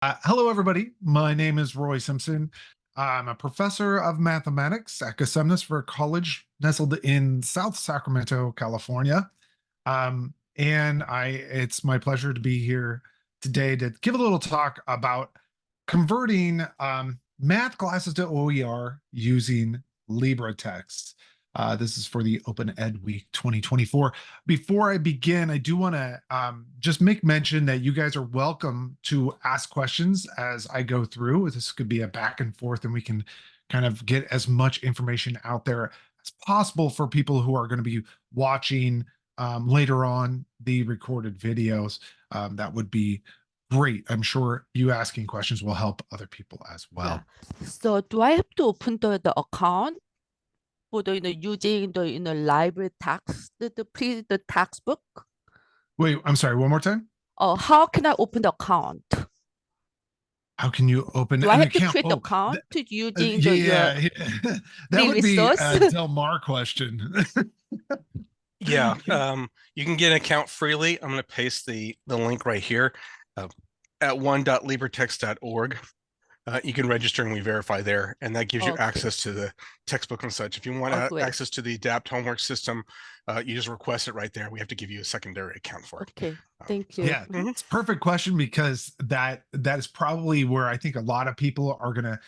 Hello, everybody. My name is Roy Simpson. I'm a professor of mathematics at Cosumnes River College, nestled in South Sacramento, California. It's my pleasure to be here today to give a little talk about converting math classes to OER using LibreTexts. This is for the Open Ed Week 2024. Before I begin, I do want to just make mention that you guys are welcome to ask questions as I go through. This could be a back and forth, and we can kind of get as much information out there as possible for people who are going to be watching later on the recorded videos. That would be great. I'm sure you asking questions will help other people as well. Yeah. So do I have to open the account for the using the LibreTexts the textbook? Wait, I'm sorry, one more time. How can I open the account? How can you open Do I an have to account? create the Oh, account to using your yeah, that free would be resource? a Del Mar question. Yeah, you can get an account freely. I'm going to paste the link right here at one.libretext.org. You can register and we verify there, and that gives you access to the textbook and such. If you want access to the Adapt homework system, you just request it right there. We have to give you a secondary account for it. Okay, thank you. Yeah, it's a perfect question because that is probably where I think a lot of people are going to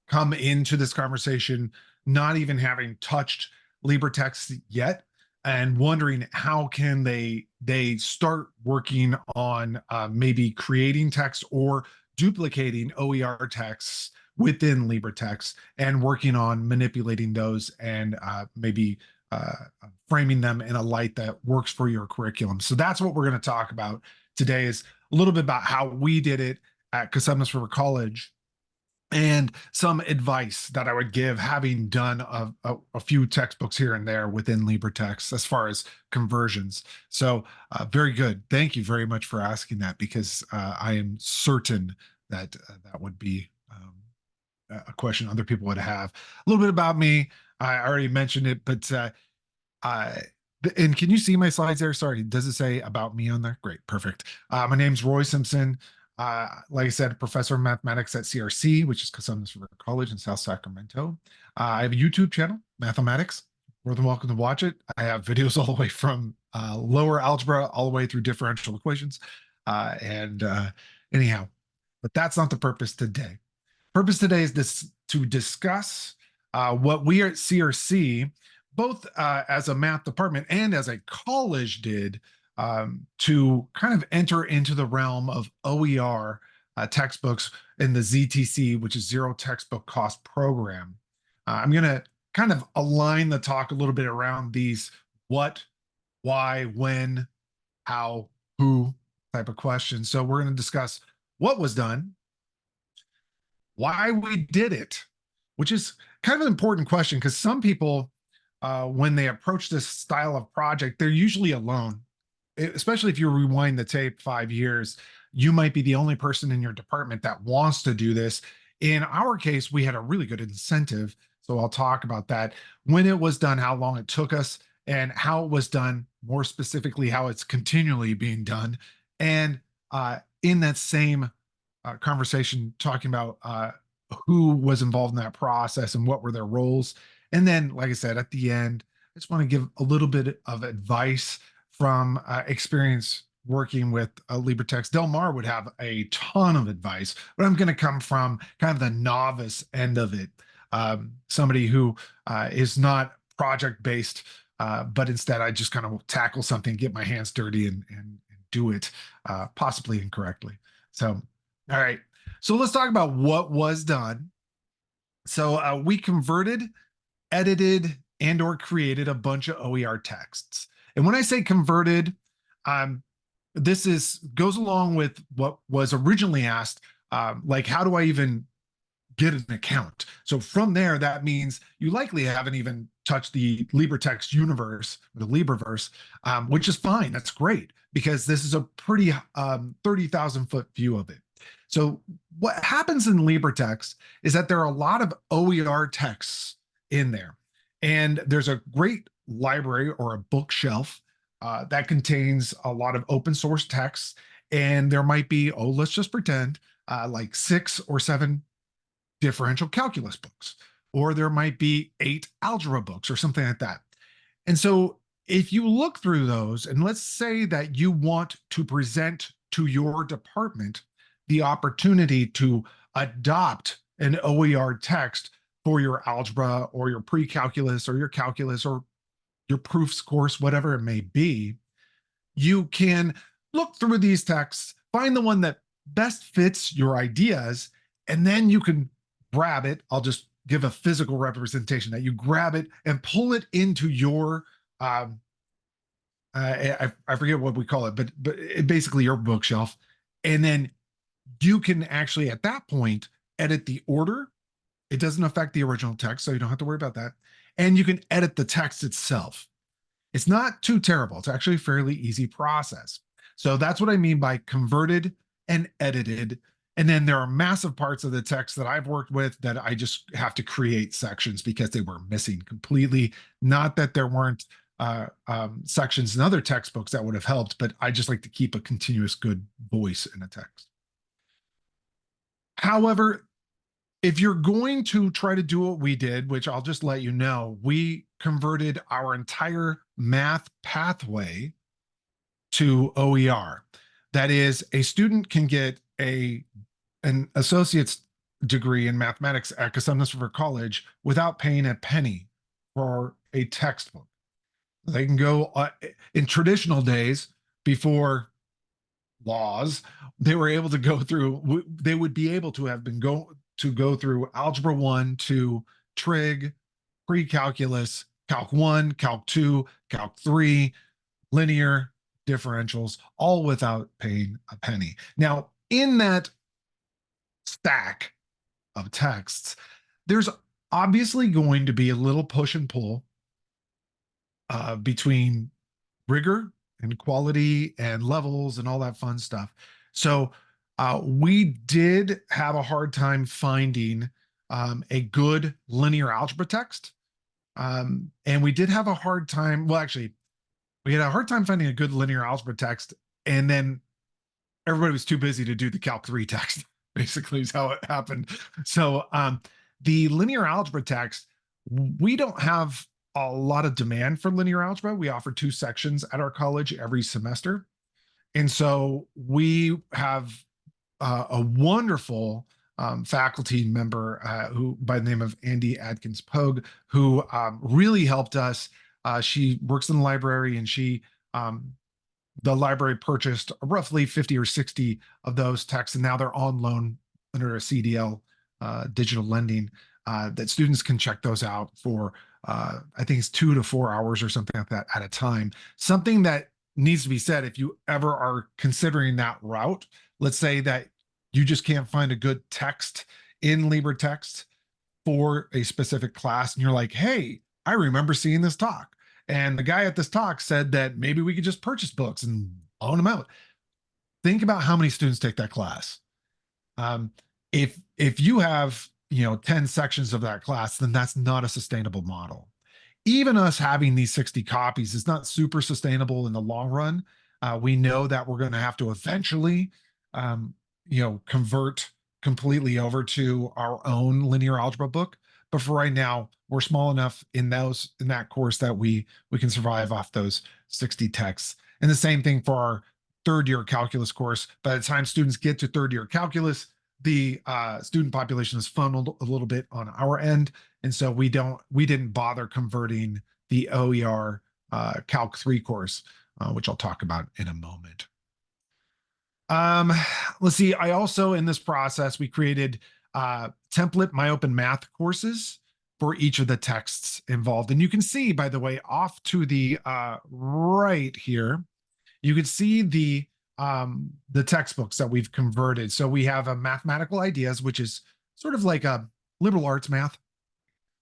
come into this conversation not even having touched LibreText yet and wondering how can they start working on maybe creating text or duplicating OER texts within LibreText and working on manipulating those and maybe framing them in a light that works for your curriculum. So that's what we're going to talk about today, is a little bit about how we did it at Cosumnes River College and some advice that I would give, having done a few textbooks here and there within LibreText as far as conversions. So very good. Thank you very much for asking that, because I am certain that that would be a question other people would have. A little bit about me. I already mentioned it, but and can you see my slides there? Sorry, does it say about me on there? Great, perfect. My name's Roy Simpson. Like I said, professor of mathematics at CRC, which is Cosumnes River College in South Sacramento. I have a YouTube channel, Mathematics. More than welcome to watch it. I have videos all the way from lower algebra all the way through differential equations. Anyhow, but that's not the purpose today. Purpose today is to discuss what we at CRC, both as a math department and as a college, did to kind of enter into the realm of OER textbooks in the ZTC, which is Zero Textbook Cost Program. I'm going to kind of align the talk a little bit around these what, why, when, how, who type of questions. So we're going to discuss what was done, why we did it, which is kind of an important question because some people, when they approach this style of project, they're usually alone. Especially if you rewind the tape 5 years, you might be the only person in your department that wants to do this. In our case, we had a really good incentive. So I'll talk about that, when it was done, how long it took us, and how it was done, more specifically, how it's continually being done. And in that same conversation, talking about who was involved in that process and what were their roles. And then, like I said, at the end, I just want to give a little bit of advice from experience working with LibreText. Del Mar would have a ton of advice, but I'm going to come from kind of the novice end of it. Somebody who is not project-based, but instead I just kind of tackle something, get my hands dirty and do it possibly incorrectly. So, all right. So let's talk about what was done. So we converted, edited, and or created a bunch of OER texts. And when I say converted, this goes along with what was originally asked, like how do I even get an account? So from there, that means you likely haven't even touched the LibreText universe, the LibreVerse, which is fine. That's great, because this is a pretty 30,000 foot view of it. So what happens in LibreText is that there are a lot of OER texts in there. And there's a great library or a bookshelf that contains a lot of open source texts, and there might be, oh, let's just pretend, like 6 or 7 differential calculus books, or there might be 8 algebra books or something like that. And so if you look through those, and let's say that you want to present to your department the opportunity to adopt an OER text for your algebra or your pre-calculus or your calculus or your proofs course, whatever it may be, you can look through these texts, find the one that best fits your ideas, and then you can grab it. I'll just give a physical representation that you grab it and pull it into your I forget what we call it, but basically your bookshelf, and then you can actually at that point edit the order. It doesn't affect the original text, so you don't have to worry about that. And you can edit the text itself. It's not too terrible. It's actually a fairly easy process. So that's what I mean by converted and edited. And then there are massive parts of the text that I've worked with that I just have to create sections because they were missing completely. Not that there weren't sections in other textbooks that would have helped, but I just like to keep a continuous good voice in a text. However, if you're going to try to do what we did, which I'll just let you know, we converted our entire math pathway to OER. That is, a student can get an associate's degree in mathematics at Cosumnes River College without paying a penny for a textbook. They can go in traditional days before laws, they were able to go through, they would be able to have been go through Algebra 1 to Trig, pre-calculus, Calc 1, Calc 2, Calc 3, linear, differentials, all without paying a penny. Now, in that stack of texts, there's obviously going to be a little push and pull between rigor and quality and levels and all that fun stuff. So we did have a hard time finding a good linear algebra text. And we did have a hard time, well, actually, we had a hard time finding a good linear algebra text. And then everybody was too busy to do the Calc 3 text, basically is how it happened. So the linear algebra text, we don't have a lot of demand for linear algebra. We offer 2 sections at our college every semester. And so we have a wonderful faculty member who by the name of Andy Adkins Pogue, who really helped us. She works in the library, and the library purchased roughly 50 or 60 of those texts, and now they're on loan under a CDL digital lending that students can check those out for, I think it's 2 to 4 hours or something like that at a time. Something that needs to be said, if you ever are considering that route, let's say that you just can't find a good text in LibreTexts for a specific class, and you're like, hey, I remember seeing this talk, and the guy at this talk said that maybe we could just purchase books and loan them out. Think about how many students take that class. If you have 10 sections of that class, then that's not a sustainable model. Even us having these 60 copies is not super sustainable in the long run. We know that we're going to have to eventually convert completely over to our own linear algebra book. But for right now, we're small enough in that course that we can survive off those 60 texts. And the same thing for our 3rd year calculus course. By the time students get to 3rd year calculus, the student population is funneled a little bit on our end. And so we didn't bother converting the OER Calc 3 course, which I'll talk about in a moment. Let's see. I also, in this process, we created template MyOpenMath courses for each of the texts involved. And you can see, by the way, off to the right here, you can see the textbooks that we've converted. So we have a mathematical ideas, which is sort of like a liberal arts math.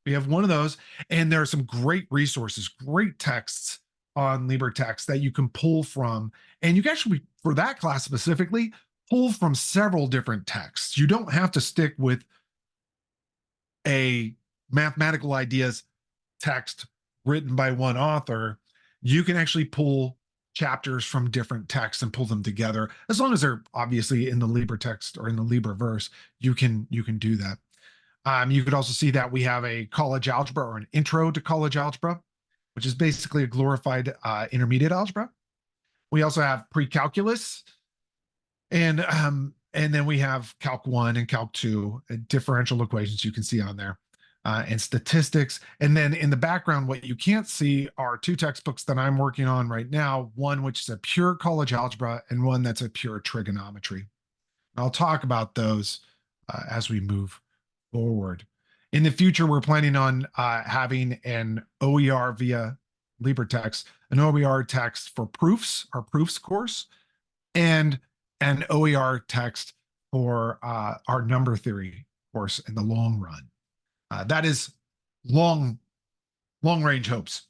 We have one of those, and there are some great resources, great texts on LibreTexts that you can pull from. And you can actually, for that class specifically, pull from several different texts. You don't have to stick with a mathematical ideas text written by one author. You can actually pull chapters from different texts and pull them together. As long as they're obviously in the LibreText or in the LibreVerse, you can do that. You could also see that we have a college algebra or an intro to college algebra, which is basically a glorified intermediate algebra. We also have pre-calculus, and then we have Calc 1 and Calc 2, differential equations you can see on there, and statistics. And then in the background, what you can't see are two textbooks that I'm working on right now, one which is a pure college algebra and one that's a pure trigonometry. I'll talk about those as we move forward. In the future, we're planning on having an OER via LibreTexts, an OER text for proofs, our proofs course, and an OER text for our number theory course in the long run. That is long range hopes,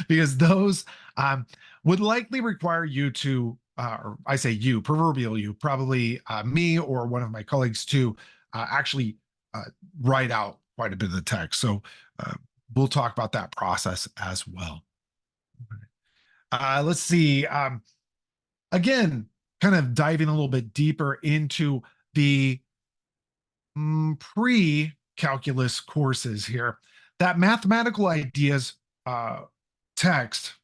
because those would likely require you to, or I say you, proverbial you, probably me or one of my colleagues to actually write out quite a bit of the text. So we'll talk about that process as well. Let's see. Again, kind of diving a little bit deeper into the pre-calculus courses here. That mathematical ideas text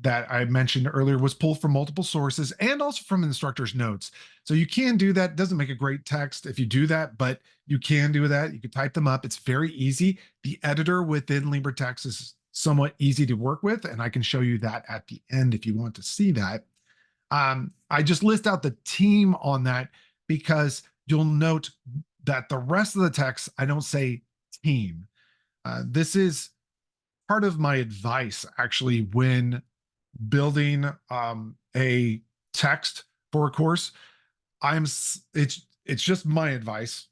that I mentioned earlier was pulled from multiple sources and also from instructors' notes. So you can do that. It doesn't make a great text if you do that, but you can do that. You can type them up. It's very easy. The editor within LibreTexts is somewhat easy to work with, and I can show you that at the end if you want to see that. I just list out the team on that because you'll note that the rest of the text, I don't say team. This is part of my advice actually when building a text for a course. It's just my advice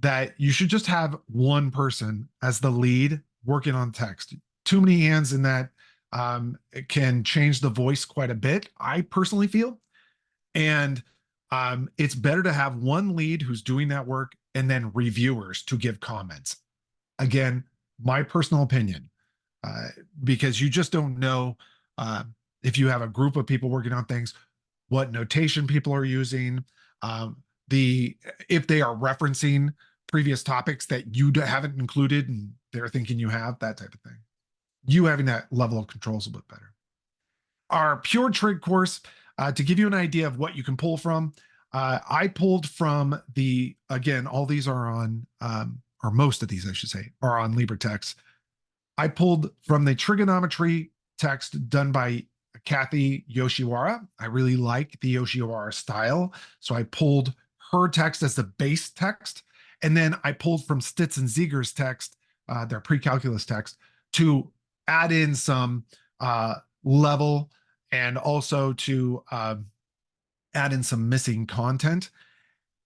that you should just have one person as the lead working on text. Too many hands in that it can change the voice quite a bit, I personally feel. And it's better to have one lead who's doing that work and then reviewers to give comments. Again, my personal opinion, because you just don't know if you have a group of people working on things, what notation people are using, if they are referencing previous topics that you haven't included and they're thinking you have, that type of thing. You having that level of control is a bit better. Our pure trig course, to give you an idea of what you can pull from, I pulled from again, all these are on, or most of these, I should say, are on LibreTexts. I pulled from the trigonometry text done by Kathy Yoshiwara. I really like the Yoshiwara style, so I pulled her text as the base text, and then I pulled from Stitz and Ziegler's text, their pre-calculus text, to add in some level and also to add in some missing content.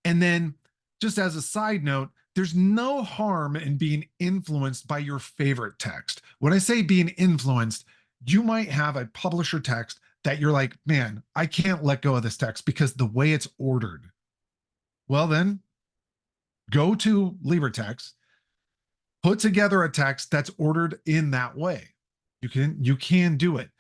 And then just as a side note, there's no harm in being influenced by your favorite text. When I say being influenced, you might have a publisher text that you're like, man, I can't let go of this text because the way it's ordered. Well, then go to LibreTexts, put together a text that's ordered in that way. You can do it.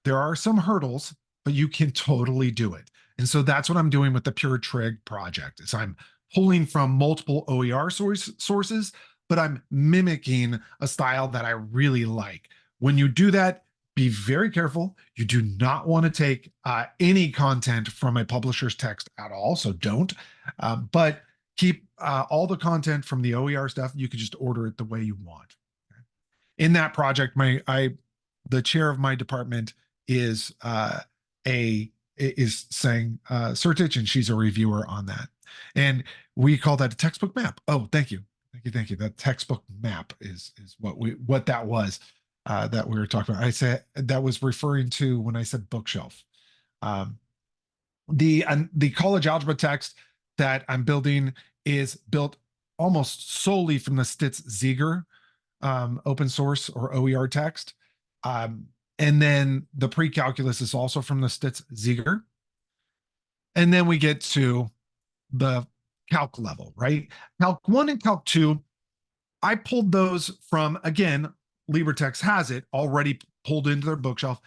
There are some hurdles, but you can totally do it. And so that's what I'm doing with the Pure Trig project, is I'm pulling from multiple OER sources, but I'm mimicking a style that I really like. When you do that, be very careful. You do not want to take any content from a publisher's text at all, so don't. But keep all the content from the OER stuff. You can just order it the way you want. In that project, the chair of my department is saying Sertich, and she's a reviewer on that. And we call that a textbook map. Oh, thank you. Thank you. That textbook map is what that was that we were talking about. I said that was referring to when I said bookshelf. The college algebra text that I'm building is built almost solely from the Stitz Ziegler open source or OER text. And then the pre-calculus is also from the Stitz Ziegler. And then we get to the calc level, right? Calc 1 and Calc 2, I pulled those from, again, LibreTexts has it already pulled into their bookshelf.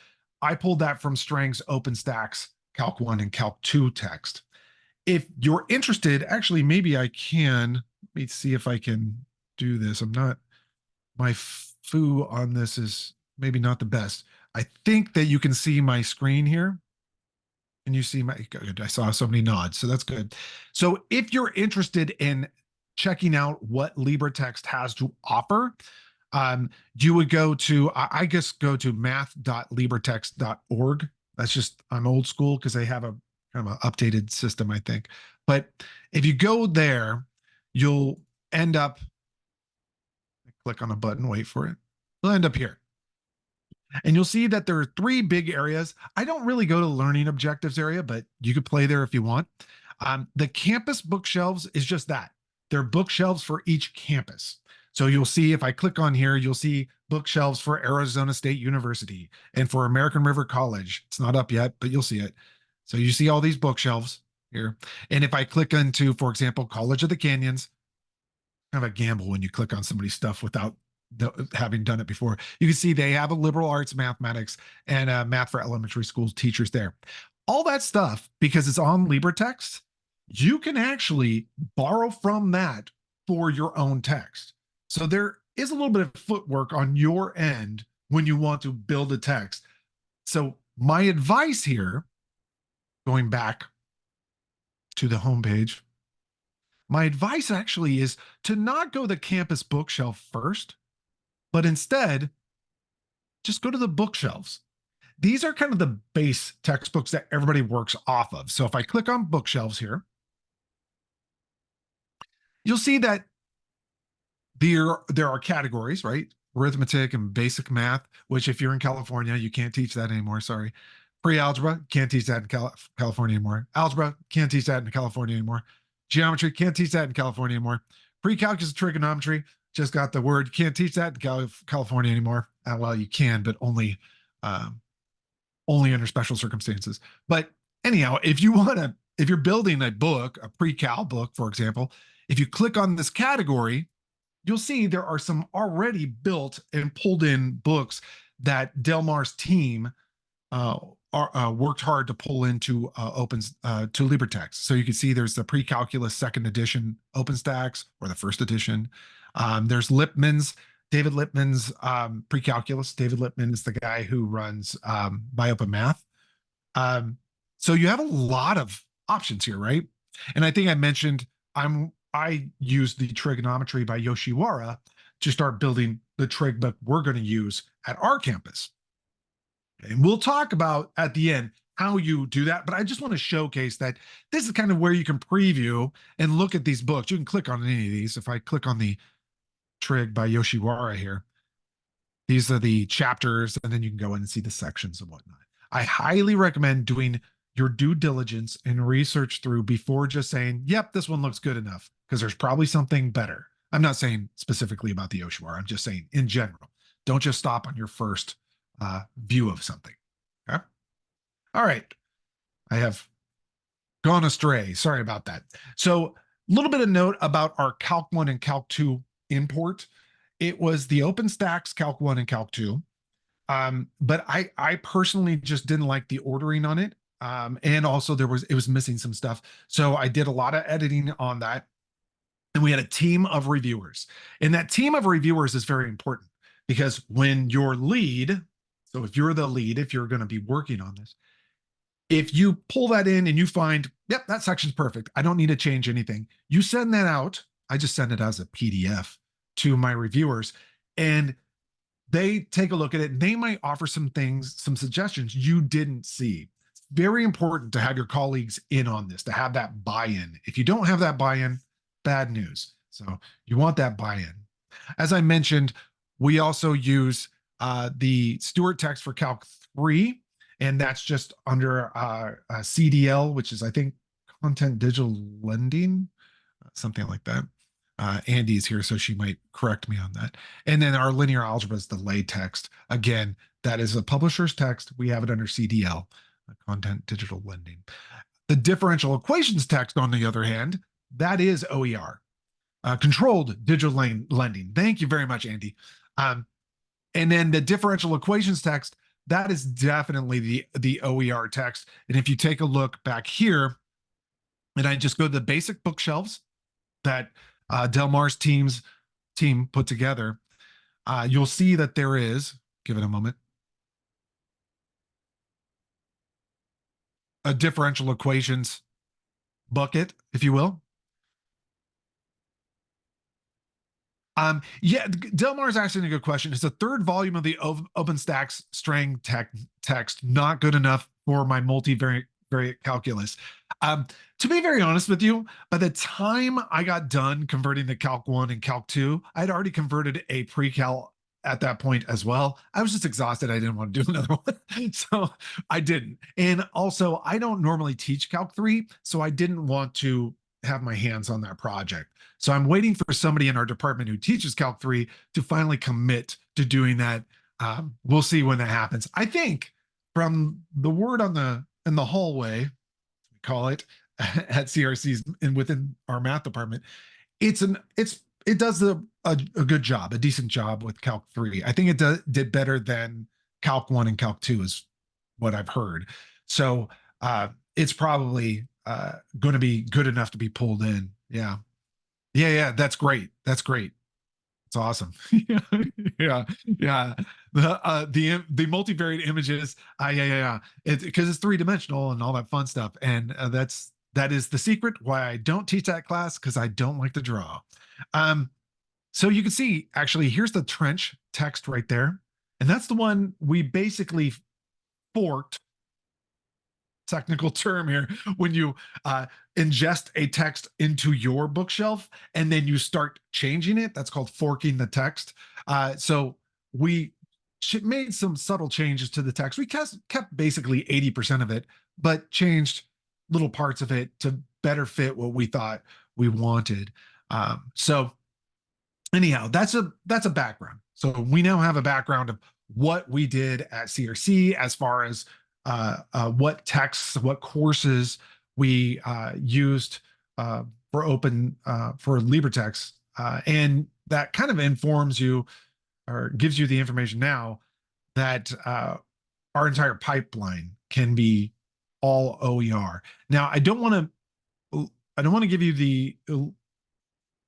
I pulled that from Strang's OpenStax Calc 1 and Calc 2 text. If you're interested, actually, maybe I can. Let me see if I can do this. My foo on this is maybe not the best. I think that you can see my screen here. And you see good. I saw so many nods, so that's good. So if you're interested in checking out what LibreText has to offer, you would go to, I guess, go to math.libretext.org. That's just, I'm old school because they have a kind of an updated system, I think. But if you go there, you'll end up, click on a button, wait for it. You'll end up here. And you'll see that there are 3 big areas. I don't really go to learning objectives area, but you could play there if you want. The campus bookshelves is just that. They're bookshelves for each campus. So you'll see, if I click on here, you'll see bookshelves for Arizona State University and for American River College. It's not up yet, but you'll see it. So you see all these bookshelves here. And if I click into, for example, College of the Canyons, kind of a gamble when you click on somebody's stuff without having done it before. You can see they have a liberal arts mathematics and math for elementary school teachers there. All that stuff, because it's on LibreText, you can actually borrow from that for your own text. So there is a little bit of footwork on your end when you want to build a text. So my advice here, going back to the homepage, my advice actually is to not go the campus bookshelf first, but instead, just go to the bookshelves. These are kind of the base textbooks that everybody works off of. So if I click on bookshelves here, you'll see that there are categories, right? Arithmetic and basic math, which if you're in California, you can't teach that anymore. Sorry. Pre-algebra, can't teach that in California anymore. Algebra, can't teach that in California anymore. Geometry, can't teach that in California anymore. Pre-calculus, trigonometry, just got the word, can't teach that in California anymore. Well, you can, but only under special circumstances. But anyhow, if you're building a book, a pre-cal book, for example, if you click on this category, you'll see there are some already built and pulled in books that Delmar's team worked hard to pull into to LibreText. So you can see there's the pre-calculus second edition OpenStax, or the first edition. There's David Lippman's pre-calculus. David Lippman is the guy who runs Biopen Math. So you have a lot of options here, right? And I think I mentioned I used the trigonometry by Yoshiwara to start building the trig book we're going to use at our campus. And we'll talk about at the end how you do that, but I just want to showcase that this is kind of where you can preview and look at these books. You can click on any of these. If I click on the trig by Yoshiwara here, these are the chapters, and then you can go in and see the sections and whatnot. I highly recommend doing your due diligence and research through before just saying, yep, this one looks good enough, because there's probably something better. I'm not saying specifically about the Yoshiwara. I'm just saying in general. Don't just stop on your first view of something. Okay. All right. I have gone astray. Sorry about that. So a little bit of note about our Calc 1 and Calc 2 import. It was the OpenStax Calc 1 and Calc 2. But I personally just didn't like the ordering on it. And also it was missing some stuff. So I did a lot of editing on that. And we had a team of reviewers. And that team of reviewers is very important, because when your lead, so if you're the lead, if you're going to be working on this, if you pull that in and you find, yep, that section's perfect, I don't need to change anything, you send that out. I just send it as a PDF to my reviewers, and they take a look at it, and they might offer some things, some suggestions you didn't see. It's very important to have your colleagues in on this, to have that buy-in. If you don't have that buy-in, bad news. So you want that buy-in. As I mentioned, we also use the Stewart text for Calc 3, and that's just under CDL, which is, I think, Content Digital Lending, something like that. Andy's here, so she might correct me on that. And then our linear algebra is the lay text. Again, that is a publisher's text. We have it under CDL, Content Digital Lending. The differential equations text, on the other hand, that is OER, controlled digital lending. Thank you very much, Andy. And then the differential equations text, that is definitely the OER text. And if you take a look back here, and I just go to the basic bookshelves that Del Mar's team put together, you'll see that there is, give it a moment, a differential equations bucket, if you will. Yeah, Del Mar's asking a good question. Is the third volume of the OpenStax string text not good enough for my multivariate calculus? To be very honest with you, by the time I got done converting the Calc 1 and Calc 2, I'd already converted a pre-cal at that point as well. I was just exhausted. I didn't want to do another one. So I didn't. And also, I don't normally teach Calc 3, so I didn't want to have my hands on that project. So I'm waiting for somebody in our department who teaches Calc 3 to finally commit to doing that. We'll see when that happens. I think from the word in the hallway, we call it at CRC's and within our math department, it does a good job, a decent job with Calc 3. I think it did better than Calc 1 and Calc 2 is what I've heard. So it's probably going to be good enough to be pulled in. Yeah. That's great. That's great. It's awesome. yeah. The multivariate images. Yeah. It's because it's 3-dimensional and all that fun stuff. And that is the secret why I don't teach that class, because I don't like to draw. So you can see, actually, here's the trench text right there. And that's the one we basically forked, technical term here, when you ingest a text into your bookshelf and then you start changing it. That's called forking the text. So we made some subtle changes to the text. We kept basically 80% of it, but changed little parts of it to better fit what we thought we wanted. So anyhow, that's a background. So we now have a background of what we did at CRC as far as what texts, what courses we used for LibreTexts, and that kind of informs you or gives you the information now that our entire pipeline can be all OER. Now, I don't want to give you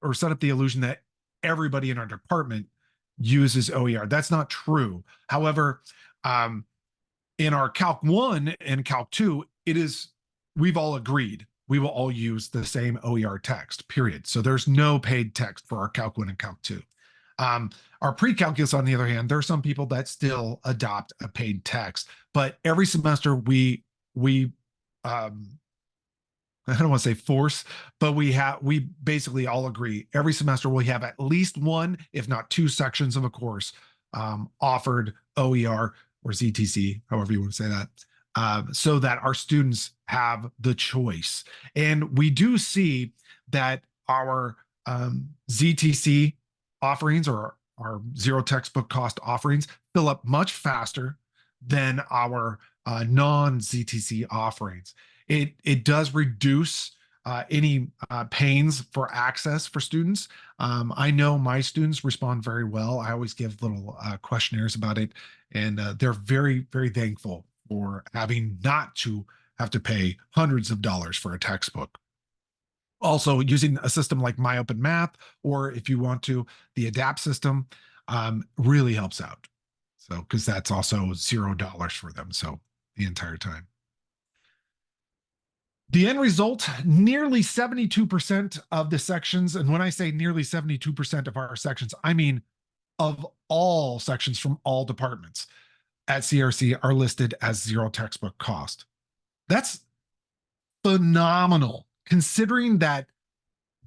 or set up the illusion that everybody in our department uses OER. That's not true. However, in our Calc 1 and Calc 2, we've all agreed we will all use the same OER text, period. So there's no paid text for our Calc 1 and Calc 2. Our pre-calculus, on the other hand, there are some people that still adopt a paid text, but every semester we I don't want to say force, but we basically all agree every semester we have at least one, if not two sections of a course offered OER or ZTC, however you want to say that, so that our students have the choice. And we do see that our ZTC offerings, or our zero textbook cost offerings, fill up much faster than our non-ZTC offerings. It does reduce any pains for access for students. I know my students respond very well. I always give little questionnaires about it, and they're very, very thankful for having not to have to pay hundreds of dollars for a textbook. Also, using a system like MyOpenMath, or if you want to, the ADAPT system, really helps out. So, because that's also $0 for them. So the entire time. The end result, nearly 72% of the sections, and when I say nearly 72% of our sections, I mean of all sections from all departments at CRC, are listed as zero textbook cost. That's phenomenal, considering that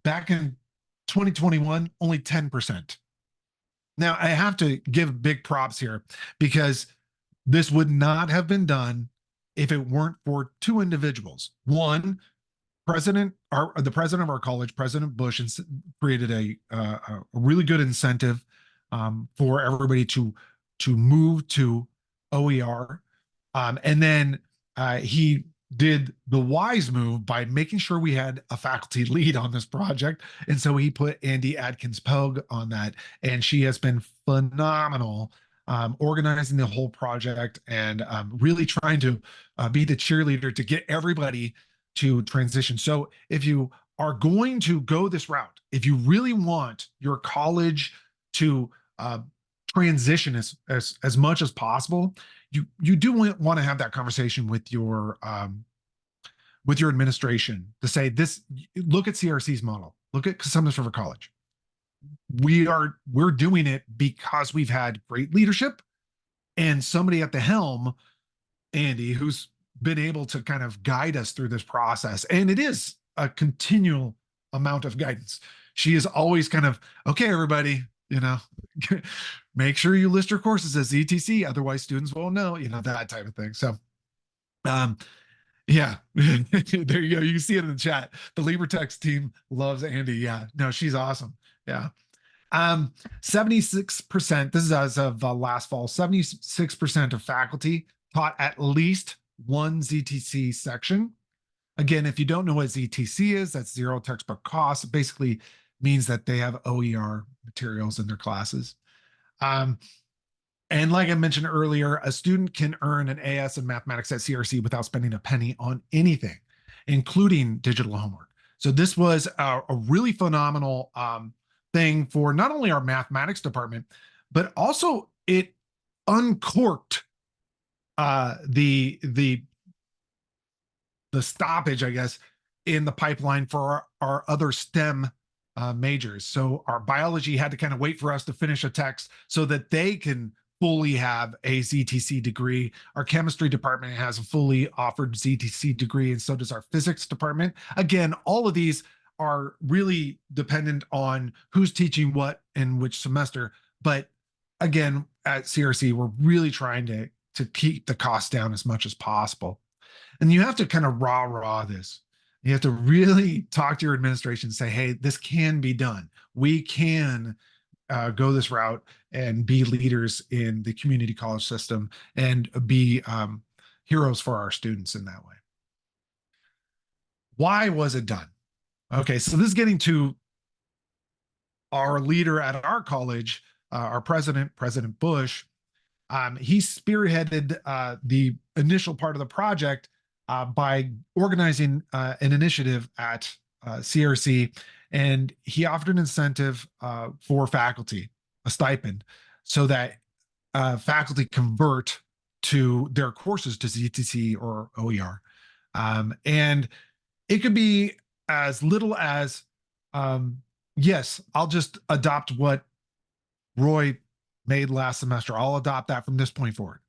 back in 2021, only 10%. Now, I have to give big props here, because this would not have been done if it weren't for two individuals. One, the president of our college, President Bush, created a really good incentive for everybody to move to OER, and then he did the wise move by making sure we had a faculty lead on this project, and so he put Andy Adkins Pogue on that, and she has been phenomenal organizing the whole project and really trying to be the cheerleader to get everybody to transition. So if you are going to go this route, if you really want your college to transition as much as possible, you do want to have that conversation with your administration to say this. Look at CRC's model. Look at Cosumnes River College. We're doing it because we've had great leadership and somebody at the helm, Andy, who's been able to kind of guide us through this process. And it is a continual amount of guidance. She is always kind of, okay, everybody, make sure you list your courses as ETC, otherwise students won't know, that type of thing. So, yeah, there you go. You can see it in the chat. The LibreTexts team loves Andy. Yeah, no, she's awesome. Yeah. 76%, this is as of last fall, 76% of faculty taught at least one ZTC section. Again, if you don't know what ZTC is, that's zero textbook cost. It basically means that they have OER materials in their classes. And like I mentioned earlier, a student can earn an AS in mathematics at CRC without spending a penny on anything, including digital homework. So this was a really phenomenal thing for not only our mathematics department, but also it uncorked the stoppage, I guess, in the pipeline for our other STEM majors. So our biology had to kind of wait for us to finish a text so that they can fully have a ZTC degree. Our chemistry department has a fully offered ZTC degree, and so does our physics department. Again, all of these are really dependent on who's teaching what in which semester. But again, at CRC, we're really trying to keep the cost down as much as possible. And you have to kind of rah this. You have to really talk to your administration and say, hey, this can be done. We can go this route and be leaders in the community college system and be heroes for our students in that way. Why was it done? Okay, so this is getting to our leader at our college, our president, President Bush. He spearheaded the initial part of the project by organizing an initiative at CRC, and he offered an incentive for faculty, a stipend, so that faculty convert to their courses to ZTC or OER. And it could be as little as, yes, I'll just adopt what Roy made last semester. I'll adopt that from this point forward.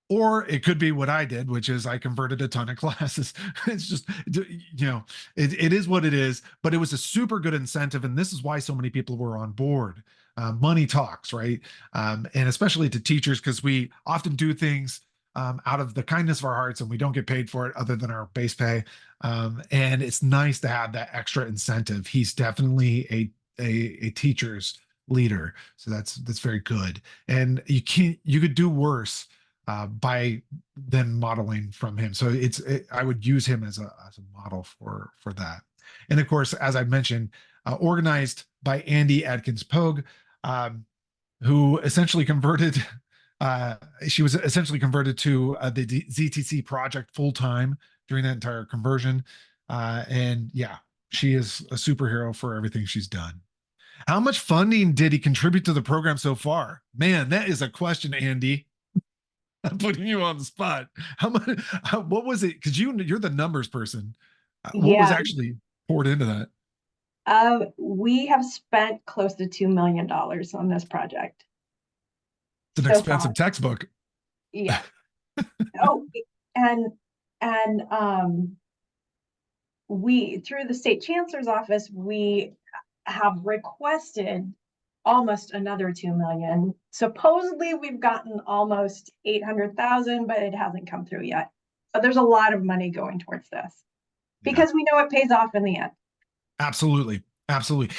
Or it could be what I did, which is I converted a ton of classes. It's just, it is what it is, but it was a super good incentive. And this is why so many people were on board. Money talks, right? And especially to teachers, because we often do things out of the kindness of our hearts and we don't get paid for it other than our base pay. And it's nice to have that extra incentive. He's definitely a teacher's leader. So that's very good. And you could do worse by then modeling from him. So I would use him as a model for that. And of course, as I mentioned, organized by Andy Adkins Pogue, who essentially converted, she was essentially converted to the ZTC project full-time during that entire conversion. And yeah, she is a superhero for everything she's done. How much funding did he contribute to the program so far? Man, that is a question, Andy. I'm putting you on the spot. What was it? Because you're the numbers person. What was actually poured into that? We have spent close to $2 million on this project. It's an expensive textbook. Yeah. Oh, and we, through the state chancellor's office, we have requested almost another 2 million. Supposedly we've gotten almost 800,000, but it hasn't come through yet. But there's a lot of money going towards this because we know it pays off in the end. Absolutely.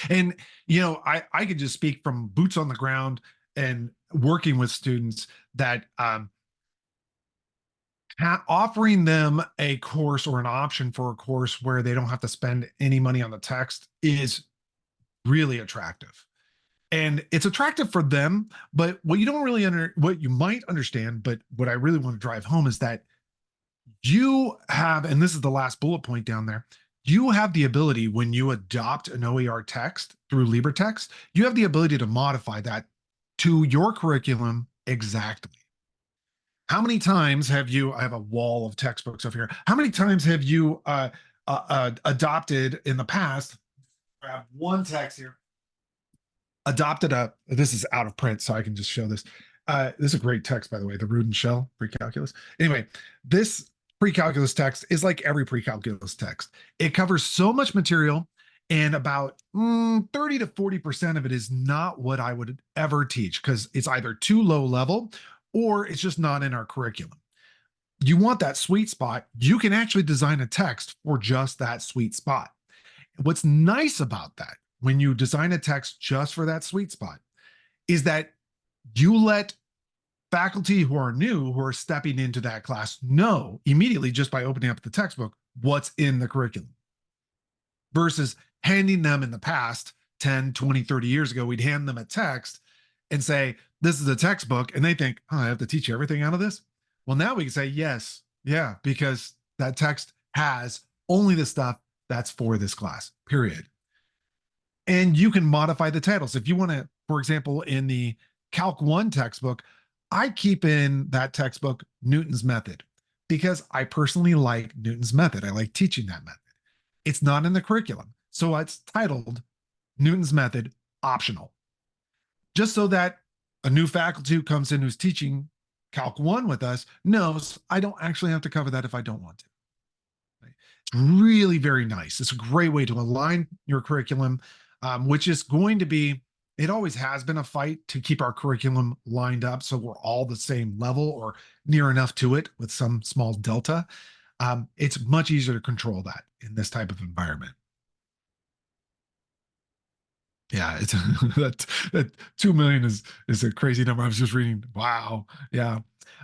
And, I could just speak from boots on the ground and working with students that offering them a course or an option for a course where they don't have to spend any money on the text is really attractive. And it's attractive for them, but what you don't really what you might understand, but what I really want to drive home is that you have, and this is the last bullet point down there, you have the ability when you adopt an OER text through LibreTexts, you have the ability to modify that to your curriculum exactly. How many times have you, I have a wall of textbooks over here. How many times have you adopted in the past, grab one text here, adopted this is out of print, so I can just show this. This is a great text, by the way, the Root and Shell pre-calculus. Anyway, this pre-calculus text is like every pre-calculus text. It covers so much material, and about 30 to 40% of it is not what I would ever teach because it's either too low level or it's just not in our curriculum. You want that sweet spot. You can actually design a text for just that sweet spot. What's nice about that, when you design a text just for that sweet spot, is that you let faculty who are new, who are stepping into that class, know immediately just by opening up the textbook what's in the curriculum. Versus handing them in the past 10, 20, 30 years ago, we'd hand them a text and say, this is a textbook. And they think, oh, I have to teach you everything out of this. Well, now we can say, yes, yeah, because that text has only the stuff that's for this class, period. And you can modify the titles. If you want to, for example, in the Calc 1 textbook, I keep in that textbook Newton's method because I personally like Newton's method. I like teaching that method. It's not in the curriculum. So it's titled Newton's method optional. Just so that a new faculty who comes in who's teaching Calc 1 with us knows I don't actually have to cover that if I don't want to. It's really very nice. It's a great way to align your curriculum, which is going to be, it always has been a fight to keep our curriculum lined up so we're all the same level or near enough to it with some small delta. It's much easier to control that in this type of environment. Yeah, it's that 2 million is a crazy number. I was just reading. Wow. Yeah.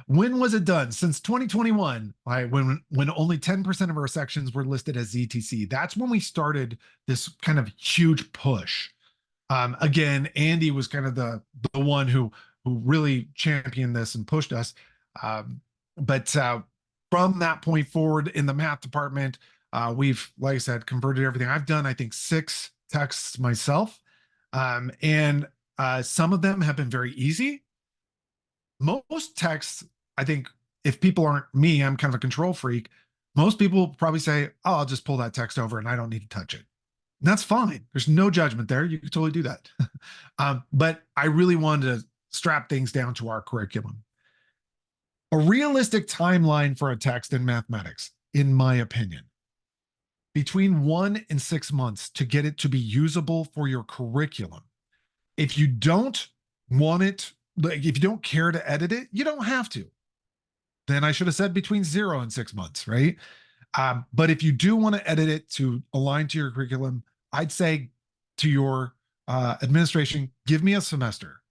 When was it done? Since 2021, right? When only 10% of our sections were listed as ZTC. That's when we started this kind of huge push. Again, Andy was kind of the one who really championed this and pushed us. But from that point forward in the math department, we've, like I said, converted everything. I've done, I think, 6 texts myself. And some of them have been very easy. Most texts, I think, if people aren't me, I'm kind of a control freak. Most people probably say, oh, I'll just pull that text over and I don't need to touch it. And that's fine. There's no judgment there. You can totally do that. But I really wanted to strap things down to our curriculum. A realistic timeline for a text in mathematics, in my opinion, between 1 and 6 months to get it to be usable for your curriculum. If you don't want it, like if you don't care to edit it, you don't have to. Then I should have said between 0 and 6 months, right? But if you do want to edit it to align to your curriculum, I'd say to your administration, give me a semester.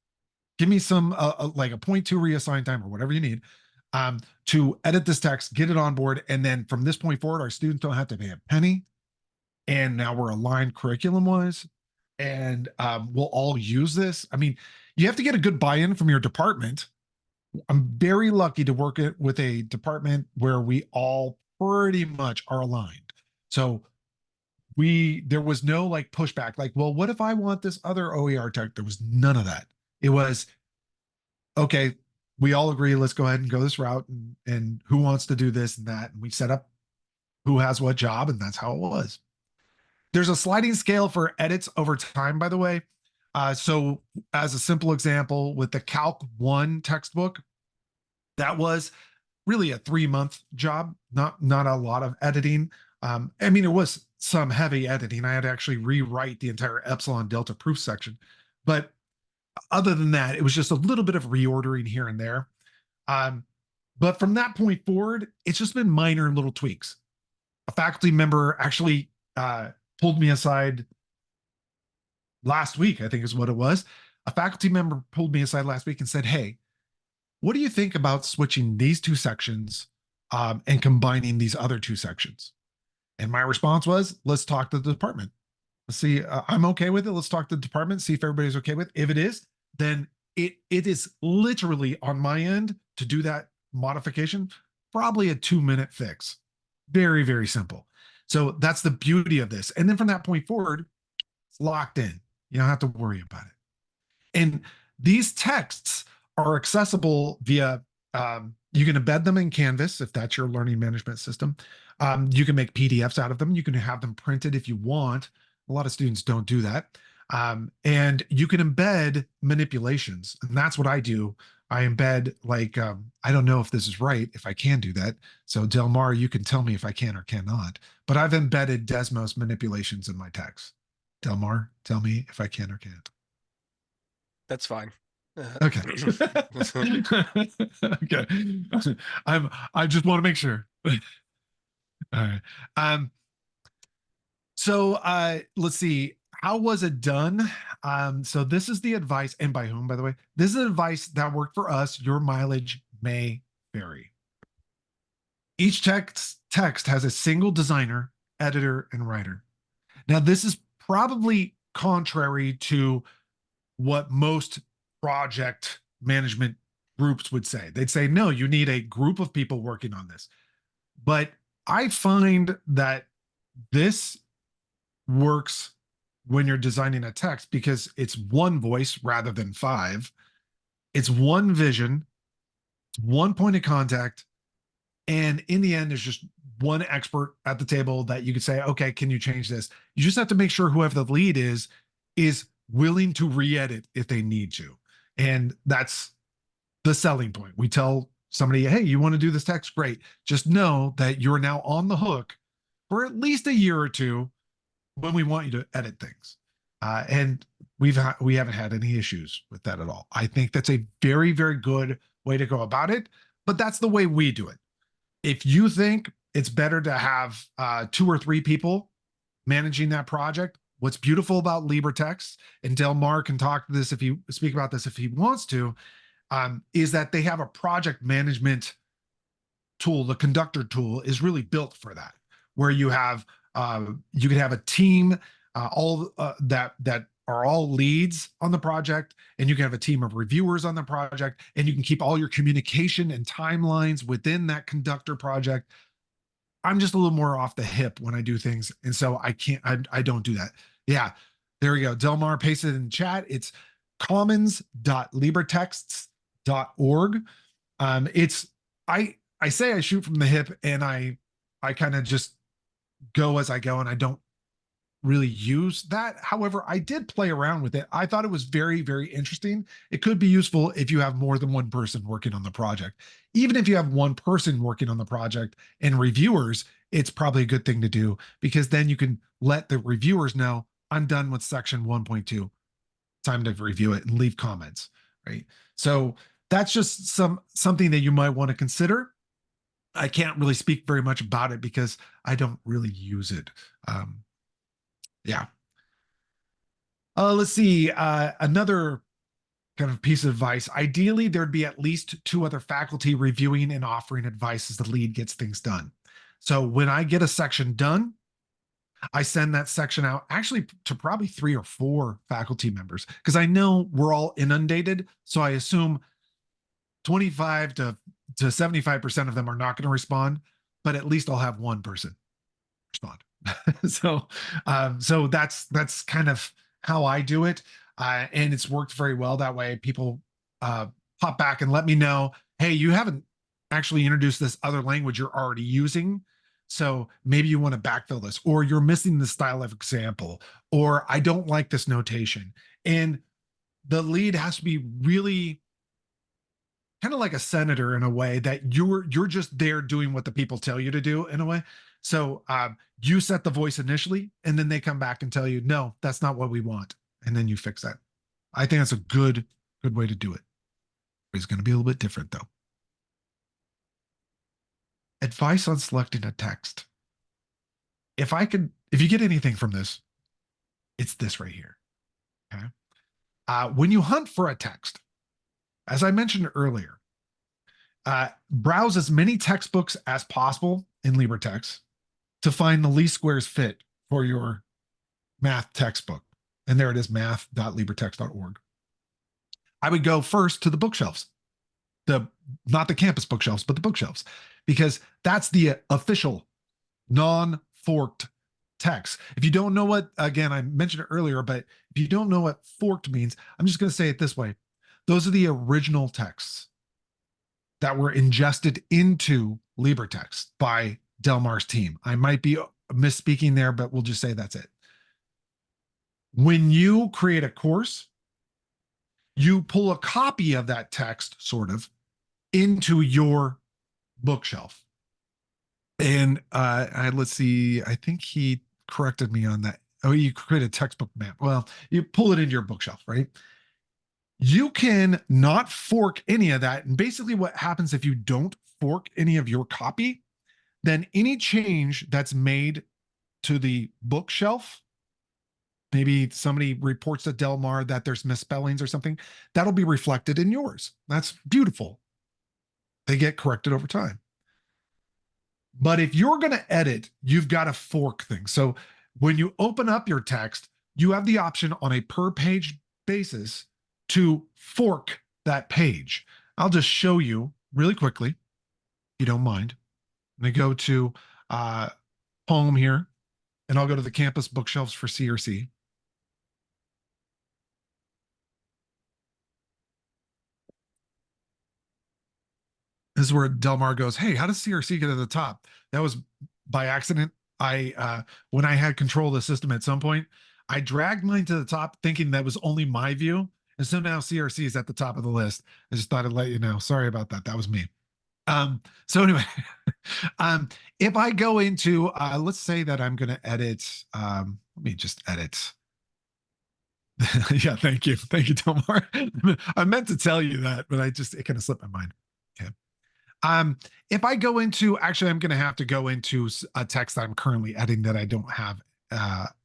Give me some like a 0.2 reassigned time or whatever you need to edit this text, get it on board. And then from this point forward, our students don't have to pay a penny. And now we're aligned curriculum wise. And we'll all use this. I mean, you have to get a good buy-in from your department. I'm very lucky to work with a department where we all pretty much are aligned. So there was no like pushback, like, well, what if I want this other OER tech? There was none of that. It was, okay, we all agree, let's go ahead and go this route, and who wants to do this and that. And we set up who has what job, and that's how it was. There's a sliding scale for edits over time, by the way. So as a simple example, with the Calc 1 textbook, that was really a 3-month job, not a lot of editing. I mean, it was some heavy editing. I had to actually rewrite the entire epsilon delta proof section. But other than that, it was just a little bit of reordering here and there. But from that point forward, it's just been minor little tweaks. A faculty member actually pulled me aside last week, I think is what it was. A faculty member pulled me aside last week and said, hey, what do you think about switching these 2 sections and combining these other 2 sections? And my response was, let's talk to the department. Let's see. I'm okay with it. Let's talk to the department, see if everybody's okay with it. If it is, then it is literally on my end to do that modification, probably a 2-minute fix. Very, very simple. So that's the beauty of this. And then from that point forward, it's locked in. You don't have to worry about it. And these texts are accessible via, you can embed them in Canvas if that's your learning management system. You can make PDFs out of them. You can have them printed if you want. A lot of students don't do that. And you can embed manipulations. And that's what I do. I embed like, I don't know if this is right, if I can do that. So Del Mar, you can tell me if I can or cannot. But I've embedded Desmos manipulations in my text. Del Mar, tell me if I can or can't. That's fine. Okay. Okay. I just want to make sure. All right. So let's see. How was it done? So this is the advice, and by whom, by the way? This is advice that worked for us. Your mileage may vary. Each text has a single designer, editor, and writer. Now, this is probably contrary to what most project management groups would say. They'd say, no, you need a group of people working on this. But I find that this works when you're designing a text because it's one voice rather than 5. It's one vision, it's one point of contact. And in the end, there's just one expert at the table that you could say, okay, can you change this? You just have to make sure whoever the lead is willing to re-edit if they need to. And that's the selling point. We tell somebody, hey, you want to do this text? Great. Just know that you're now on the hook for at least a year or two when we want you to edit things. And we haven't had any issues with that at all. I think that's a very, very good way to go about it, but that's the way we do it. If you think it's better to have 2 or 3 people managing that project, what's beautiful about LibreTexts, and Del Mar can speak about this if he wants to, is that they have a project management tool. The conductor tool is really built for that, where you have you can have a team that are all leads on the project, and you can have a team of reviewers on the project, and you can keep all your communication and timelines within that conductor project. I'm just a little more off the hip when I do things, and so I don't do that. Yeah, there we go. Del Mar pasted in chat. It's commons.libretexts.org. I say I shoot from the hip, and I kind of just go as I go, and I don't really use that. However, I did play around with it. I thought it was very, very interesting. It could be useful if you have more than one person working on the project. Even if you have one person working on the project and reviewers, it's probably a good thing to do, because then you can let the reviewers know, I'm done with section 1.2. Time to review it and leave comments, right? So that's just something that you might want to consider. I can't really speak very much about it because I don't really use it. Yeah. Let's see. Another kind of piece of advice. Ideally, there'd be at least 2 other faculty reviewing and offering advice as the lead gets things done. So when I get a section done, I send that section out actually to probably 3 or 4 faculty members, because I know we're all inundated. So I assume 25 to 75% of them are not going to respond, but at least I'll have one person respond. So that's kind of how I do it. And it's worked very well that way. People pop back and let me know, hey, you haven't actually introduced this other language you're already using. So maybe you want to backfill this, or you're missing the style of example, or I don't like this notation. And the lead has to be really kind of like a senator in a way, that you're just there doing what the people tell you to do in a way. So you set the voice initially, and then they come back and tell you, no, that's not what we want. And then you fix that. I think that's a good way to do it. It's going to be a little bit different though. Advice on selecting a text. If you get anything from this, it's this right here. Okay. When you hunt for a text, as I mentioned earlier, browse as many textbooks as possible in LibreTexts to find the least squares fit for your math textbook. And there it is, math.libretext.org. I would go first to the bookshelves, not the campus bookshelves, but the bookshelves, because that's the official non-forked text. If you don't know what, again, I mentioned it earlier, but if you don't know what forked means, I'm just going to say it this way. Those are the original texts that were ingested into LibreText by Delmar's team. I might be misspeaking there, but we'll just say that's it. When you create a course, you pull a copy of that text, sort of, into your bookshelf. And let's see, I think he corrected me on that. Oh, you create a textbook map. Well, you pull it into your bookshelf, right? You can not fork any of that. And basically what happens if you don't fork any of your copy, then any change that's made to the bookshelf, maybe somebody reports to Delmar that there's misspellings or something, that'll be reflected in yours. That's beautiful. They get corrected over time. But if you're going to edit, you've got to fork things. So when you open up your text, you have the option on a per page basis to fork that page. I'll just show you really quickly, if you don't mind. I'm going to go to home here, and I'll go to the campus bookshelves for CRC. This is where Delmar goes, hey, how does CRC get to the top? That was by accident. When I had control of the system at some point, I dragged mine to the top thinking that was only my view. And so now CRC is at the top of the list. I just thought I'd let you know. Sorry about that. That was me. So anyway, if I go into, let's say that I'm going to edit, let me just edit. Yeah, thank you. Thank you, Delmar. I meant to tell you that, but it kind of slipped my mind. Okay. If I go into, actually, I'm going to have to go into a text that I'm currently editing that I don't have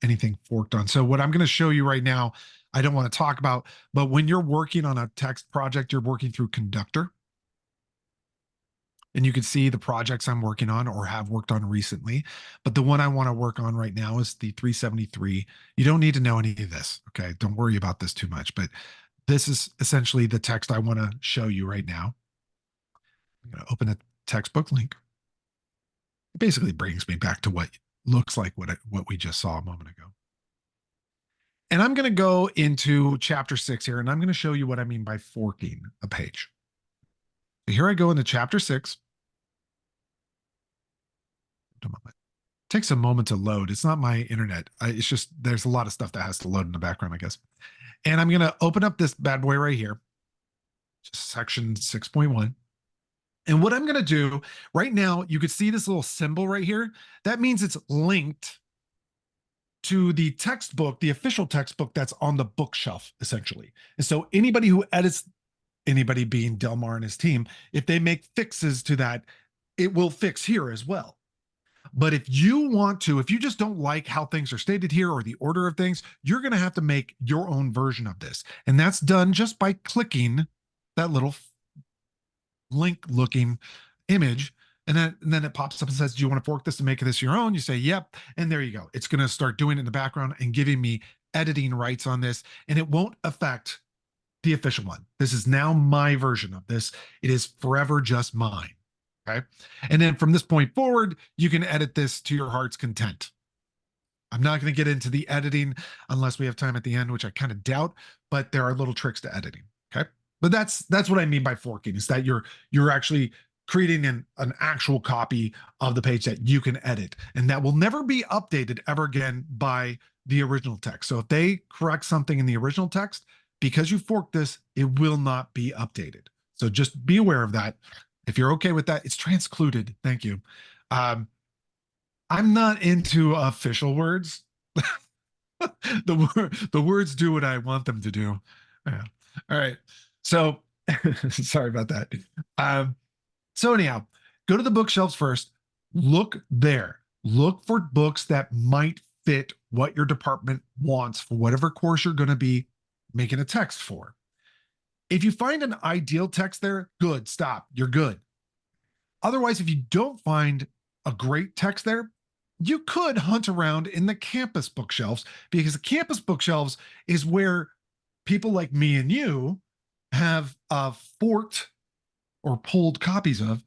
anything forked on. So what I'm going to show you right now, I don't want to talk about, but when you're working on a text project, you're working through Conductor. And you can see the projects I'm working on or have worked on recently. But the one I want to work on right now is the 373. You don't need to know any of this. Okay. Don't worry about this too much. But this is essentially the text I want to show you right now. I'm going to open a textbook link. It basically brings me back to what looks like what we just saw a moment ago. And I'm going to go into chapter 6 here, and I'm going to show you what I mean by forking a page. So here I go into chapter 6. A moment. It takes a moment to load. It's not my internet. It's just there's a lot of stuff that has to load in the background, I guess. And I'm going to open up this bad boy right here, just section 6.1. And what I'm going to do right now, you could see this little symbol right here. That means it's linked to the textbook, the official textbook that's on the bookshelf, essentially. And so anybody who edits, anybody being Delmar and his team, if they make fixes to that, it will fix here as well. But if you want to, if you just don't like how things are stated here or the order of things, you're going to have to make your own version of this. And that's done just by clicking that little link looking image. And then it pops up and says, do you want to fork this to make this your own? You say, yep. And there you go. It's going to start doing it in the background and giving me editing rights on this. And it won't affect the official one. This is now my version of this. It is forever just mine. Okay. And then from this point forward, you can edit this to your heart's content. I'm not going to get into the editing unless we have time at the end, which I kind of doubt, but there are little tricks to editing. Okay. But that's what I mean by forking, is that you're actually creating an actual copy of the page that you can edit, and that will never be updated ever again by the original text. So if they correct something in the original text, because you forked this, it will not be updated. So just be aware of that. If you're okay with that, it's transcluded. Thank you. I'm not into official words. The words do what I want them to do. Yeah. All right. So sorry about that. So anyhow, go to the bookshelves first. Look there. Look for books that might fit what your department wants for whatever course you're going to be making a text for. If you find an ideal text there, good, stop, you're good. Otherwise, if you don't find a great text there, you could hunt around in the campus bookshelves, because the campus bookshelves is where people like me and you have forked or pulled copies of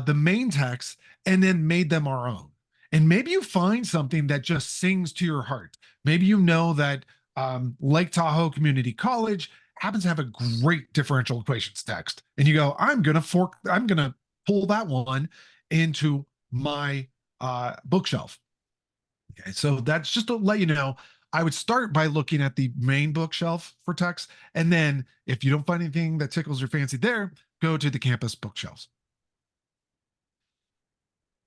the main text and then made them our own. And maybe you find something that just sings to your heart. Maybe you know that Lake Tahoe Community College happens to have a great differential equations text. And you go, I'm going to pull that one into my bookshelf. Okay, so that's just to let you know. I would start by looking at the main bookshelf for text. And then if you don't find anything that tickles your fancy there, go to the campus bookshelves.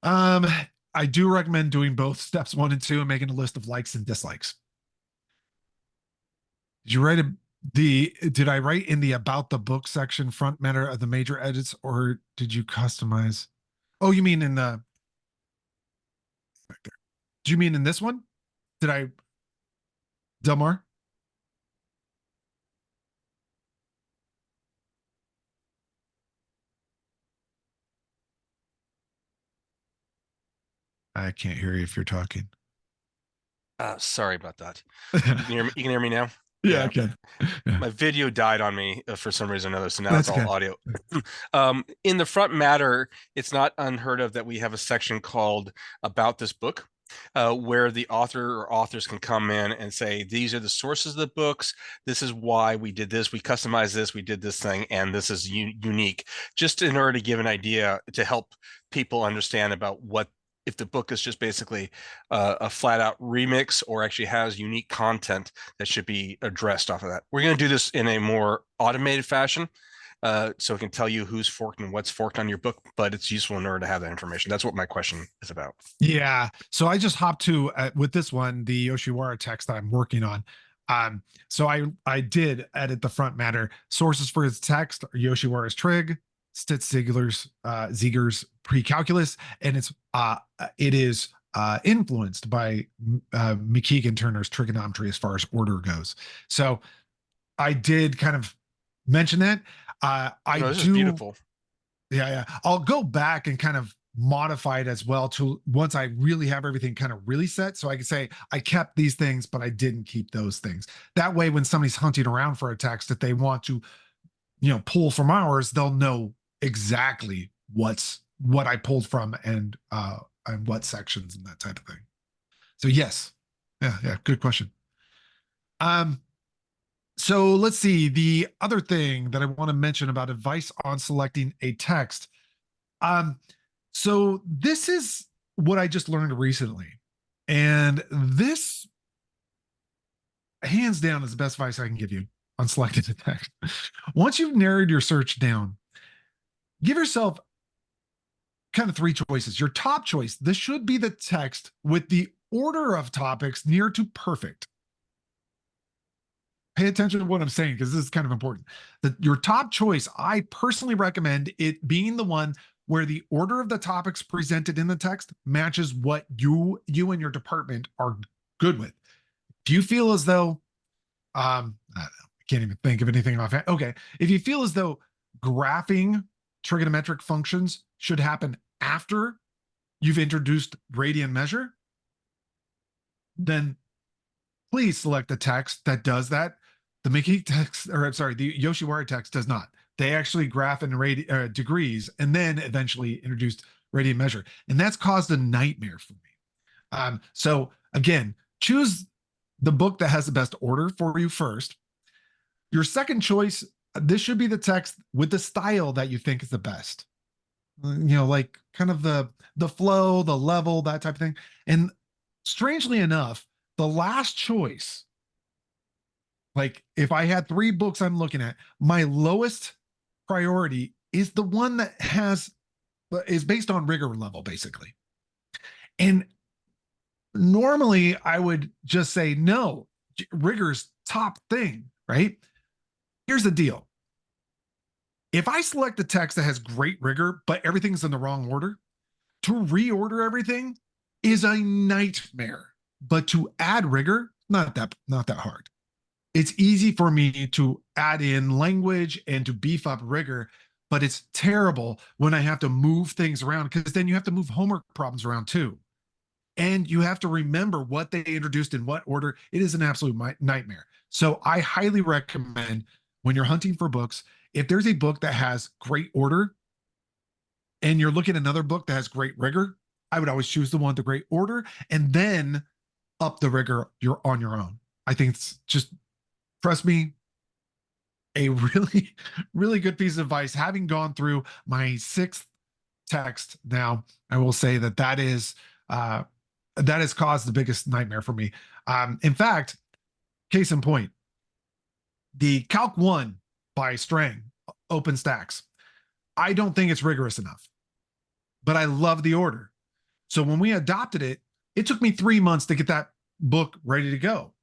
I do recommend doing both steps 1 and 2 and making a list of likes and dislikes. Did you write did I write in the about the book section front matter of the major edits, or did you customize? Oh, you mean in the right there. Do you mean in this one? Did I Delmar? I can't hear you if you're talking. Sorry about that. You can hear me now? Yeah, I can. Yeah. My video died on me for some reason or another, so now That's it's all okay. audio. In the front matter, it's not unheard of that we have a section called About This Book, where the author or authors can come in and say, these are the sources of the books. This is why we did this. We customized this. We did this thing, and this is unique. Just in order to give an idea to help people understand about what, if the book is just basically a flat out remix or actually has unique content that should be addressed off of that. We're going to do this in a more automated fashion, so it can tell you who's forked and what's forked on your book, but it's useful in order to have that information. That's what my question is about. Yeah. So I just hopped to, with this one, the Yoshiwara text that I'm working on. So I did edit the front matter. Sources for his text are Yoshiwara's trig, Ziegler's pre-calculus, and it is influenced by McKeegan Turner's trigonometry as far as order goes. So I did kind of mention that. This is beautiful. Yeah. I'll go back and kind of modify it as well to once I really have everything kind of really set. So I can say I kept these things, but I didn't keep those things. That way, when somebody's hunting around for a text that they want to, pull from ours, they'll know exactly what I pulled from and what sections and that type of thing. So yes. Yeah. Good question. So let's see. The other thing that I want to mention about advice on selecting a text. So this is what I just learned recently. And this, hands down, is the best advice I can give you on selecting a text. Once you've narrowed your search down, give yourself kind of 3 choices. Your top choice, this should be the text with the order of topics near to perfect. Pay attention to what I'm saying, because this is kind of important. Your top choice, I personally recommend it being the one where the order of the topics presented in the text matches what you and your department are good with. Do you feel as though, I can't even think of anything offhand. Okay. If you feel as though graphing trigonometric functions should happen after you've introduced radian measure, then please select a text that does that. The Mickey text, the Yoshiwara text does not. They actually graph in degrees and then eventually introduced radian measure. And that's caused a nightmare for me. So again, choose the book that has the best order for you first. Your second choice, this should be the text with the style that you think is the best. Like kind of the flow, the level, that type of thing. And strangely enough, the last choice, like if I had 3 books I'm looking at, my lowest priority is the one that is based on rigor level, basically. And normally I would just say, no, rigor's top thing, right? Here's the deal. If I select a text that has great rigor, but everything's in the wrong order, to reorder everything is a nightmare. But to add rigor, not that hard. It's easy for me to add in language and to beef up rigor, but it's terrible when I have to move things around, because then you have to move homework problems around too. and you have to remember what they introduced in what order. It is an absolute nightmare. So I highly recommend when you're hunting for books, if there's a book that has great order and you're looking at another book that has great rigor, I would always choose the one with the great order and then up the rigor you're on your own. I think it's just, trust me, a really, really good piece of advice. Having gone through my 6th text now, I will say that that has caused the biggest nightmare for me. In fact, case in point, the Calc 1 by Strang, OpenStax, I don't think it's rigorous enough, but I love the order. So when we adopted it, it took me 3 months to get that book ready to go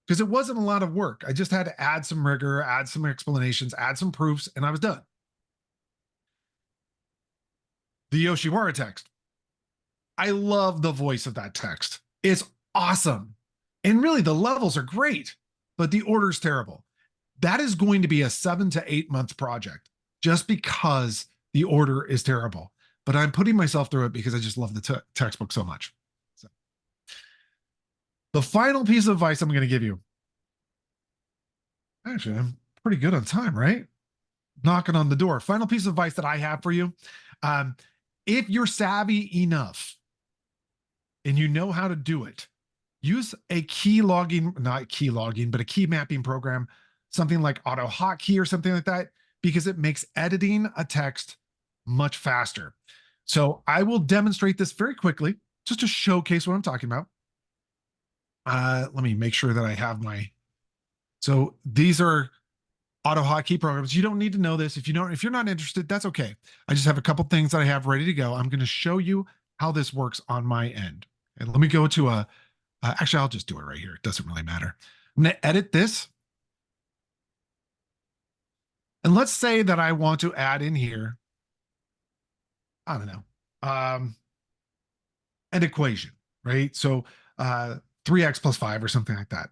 because it wasn't a lot of work. I just had to add some rigor, add some explanations, add some proofs, and I was done. The Yoshiwara text, I love the voice of that text. It's awesome. And really, the levels are great, but the order's terrible. That is going to be a 7 to 8 month project just because the order is terrible. But I'm putting myself through it because I just love the textbook so much. So, the final piece of advice I'm going to give you. Actually, I'm pretty good on time, right? Knocking on the door. Final piece of advice that I have for you. If you're savvy enough and you know how to do it, use a key logging, not key logging, but a key mapping program, something like AutoHotkey or something like that, because it makes editing a text much faster. So I will demonstrate this very quickly just to showcase what I'm talking about. Let me make sure that I have my, so these are AutoHotkey programs. You don't need to know this. If you're not interested, that's okay. I just have a couple things that I have ready to go. I'm going to show you how this works on my end. And let me go to actually, I'll just do it right here. It doesn't really matter. I'm going to edit this. And let's say that I want to add in here, I don't know, an equation, right? So 3x plus 5 or something like that.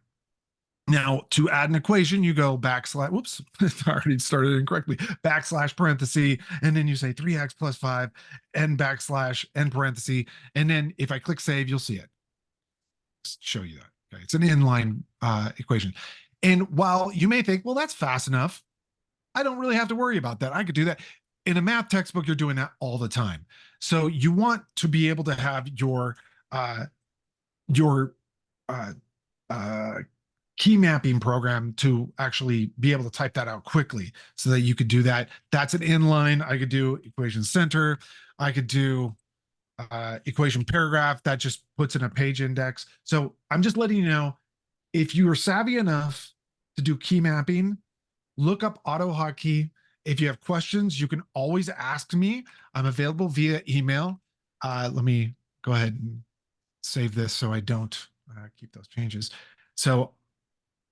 Now, to add an equation, you go backslash, whoops, I already started incorrectly, backslash parenthesis, and then you say 3x plus 5, and backslash, and parenthesis, and then if I click save, you'll see it. Just show you that. Okay, it's an inline equation. And while you may think, well, that's fast enough, I don't really have to worry about that. I could do that. In a math textbook, you're doing that all the time. So you want to be able to have your key mapping program to actually be able to type that out quickly so that you could do that. That's an inline. I could do equation center. I could do equation paragraph that just puts in a page index. So I'm just letting you know, if you are savvy enough to do key mapping, look up AutoHotkey. If you have questions, you can always ask me. I'm available via email. Let me go ahead and save this so I don't keep those changes. So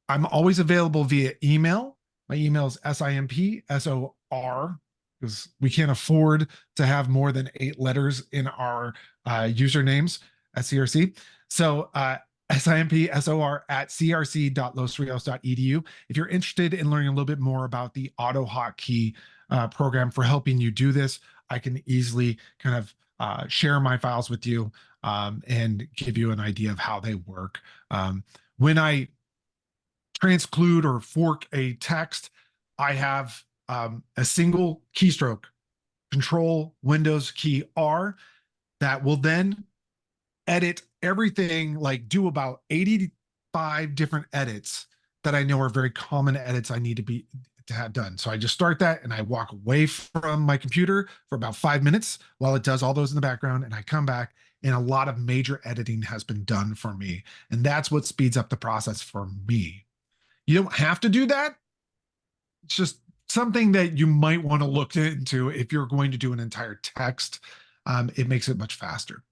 I'm always available via email. My email is simpsor, because we can't afford to have more than 8 letters in our usernames at CRC. So simpsor@crc.losrios.edu. If you're interested in learning a little bit more about the AutoHotkey program for helping you do this, I can easily kind of share my files with you and give you an idea of how they work. When I transclude or fork a text, I have a single keystroke, Control Windows key R, that will then edit everything, like do about 85 different edits that I know are very common edits I need to have done. So I just start that and I walk away from my computer for about 5 minutes while it does all those in the background, and I come back and a lot of major editing has been done for me. And that's what speeds up the process for me. You don't have to do that. It's just something that you might want to look into if you're going to do an entire text. It makes it much faster.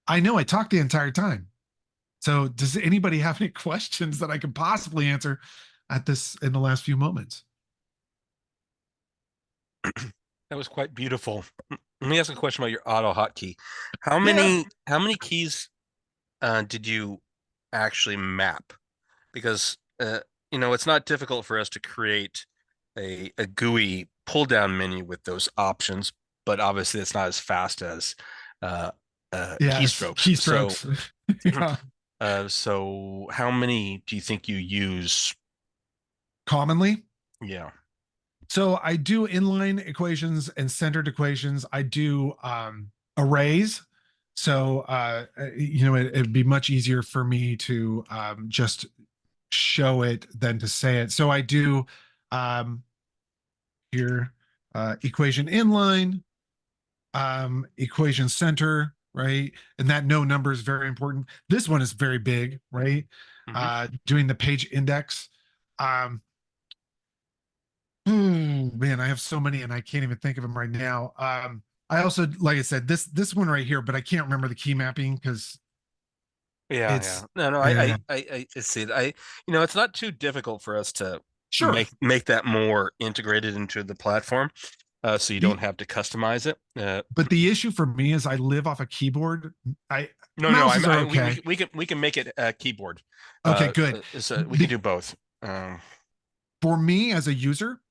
I know I talked the entire time. So does anybody have any questions that I can possibly answer at this in the last few moments? That was quite beautiful. Let me ask a question about your AutoHotkey. How many keys did you actually map? Because it's not difficult for us to create a GUI pull down menu with those options, but obviously it's not as fast as keystrokes. So, Keystrokes. Yeah. So how many do you think you use? Commonly. Yeah. So I do inline equations and centered equations. I do arrays. So it'd be much easier for me to just show it than to say it. So I do here equation inline, equation center, right? And that no number is very important. This one is very big, right? Doing the page index. Man, I have so many and I can't even think of them right now. I also, like I said, this one right here, but I can't remember the key mapping because it's no, yeah. I see it. It's not too difficult for us to Sure. make that more integrated into the platform, so you don't have to customize it. But the issue for me is I live off a keyboard. Mouses are okay. We can make it a keyboard. Okay, good. So we can do both. For me as a user,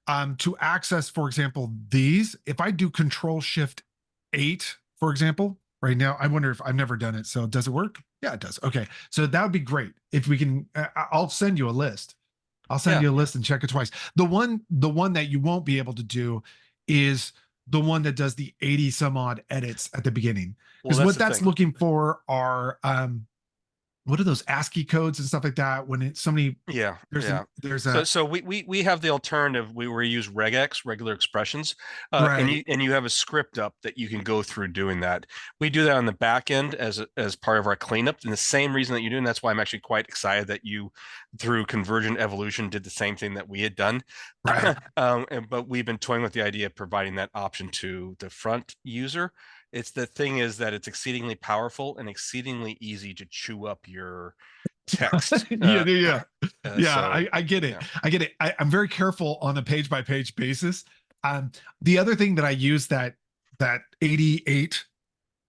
to access, for example, these, if I do Control-Shift-8, for example, right now, I wonder if I've never done it. So does it work? Yeah, it does. Okay. So that would be great. If we can, I'll send you a list. I'll send you a list and check it twice. The one that you won't be able to do is the one that does the 80 some odd edits at the beginning. Because what that's looking for are, what are those ASCII codes and stuff like that? When it's somebody, so we have the alternative. We use regex, regular expressions, right. and you have a script up that you can go through doing that. We do that on the back end as part of our cleanup, and the same reason that you do, and that's why I'm actually quite excited that you, through Convergent Evolution, did the same thing that we had done. Right. But we've been toying with the idea of providing that option to the front user. It's the thing is that it's exceedingly powerful and exceedingly easy to chew up your text. Yeah. So, I get it. yeah. I get it. I'm very careful on a page by page basis. The other thing that I use that 88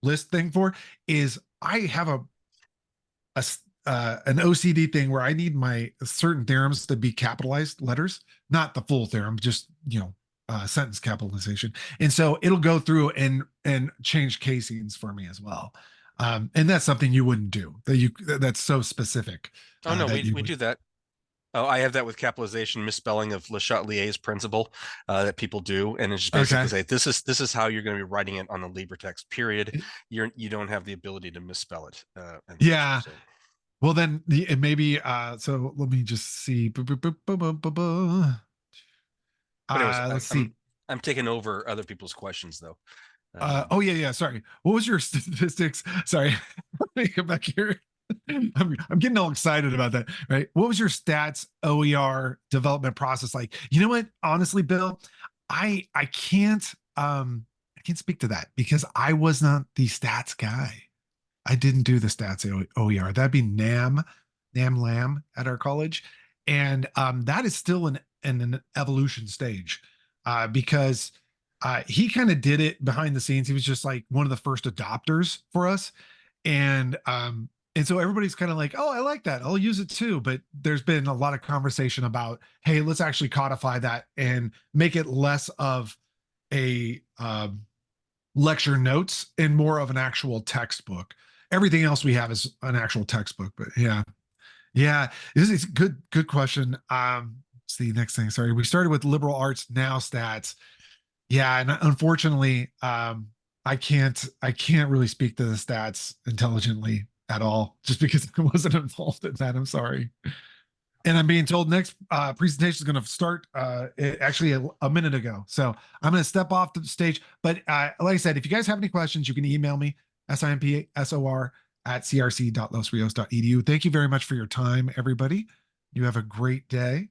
list thing for is I have an OCD thing where I need my certain theorems to be capitalized letters, not the full theorem, just sentence capitalization. And so it'll go through and change casings for me as well. And that's something you wouldn't do. That's so specific. Oh no, we do that. Oh, I have that with capitalization, misspelling of Le Chatelier's principle that people do, and it's just basically say this is how you're going to be writing it on the LibreText. Period. You don't have the ability to misspell it. Yeah. Well, then it may be. So let me just see. Let's see. I'm taking over other people's questions though. Oh yeah. Sorry. What was your statistics? Sorry. Let me come back here. I'm getting all excited about that. Right. What was your stats OER development process like? You know what? Honestly, Bill, I can't speak to that because I was not the stats guy. I didn't do the stats OER. That'd be Nam Lam at our college. And that is still in an evolution stage because he kind of did it behind the scenes. He was just like one of the first adopters for us. And so everybody's kind of like, oh, I like that. I'll use it too. But there's been a lot of conversation about, hey, let's actually codify that and make it less of a lecture notes and more of an actual textbook. Everything else we have is an actual textbook, but yeah. This is good question. See, next thing. Sorry, we started with liberal arts, now stats. Yeah, and unfortunately, I can't really speak to the stats intelligently at all, just because I wasn't involved in that. I'm sorry. And I'm being told next presentation is going to start actually a minute ago. So I'm going to step off the stage. But like I said, if you guys have any questions, you can email me, simpsor@crc.losrios.edu. Thank you very much for your time, everybody. You have a great day.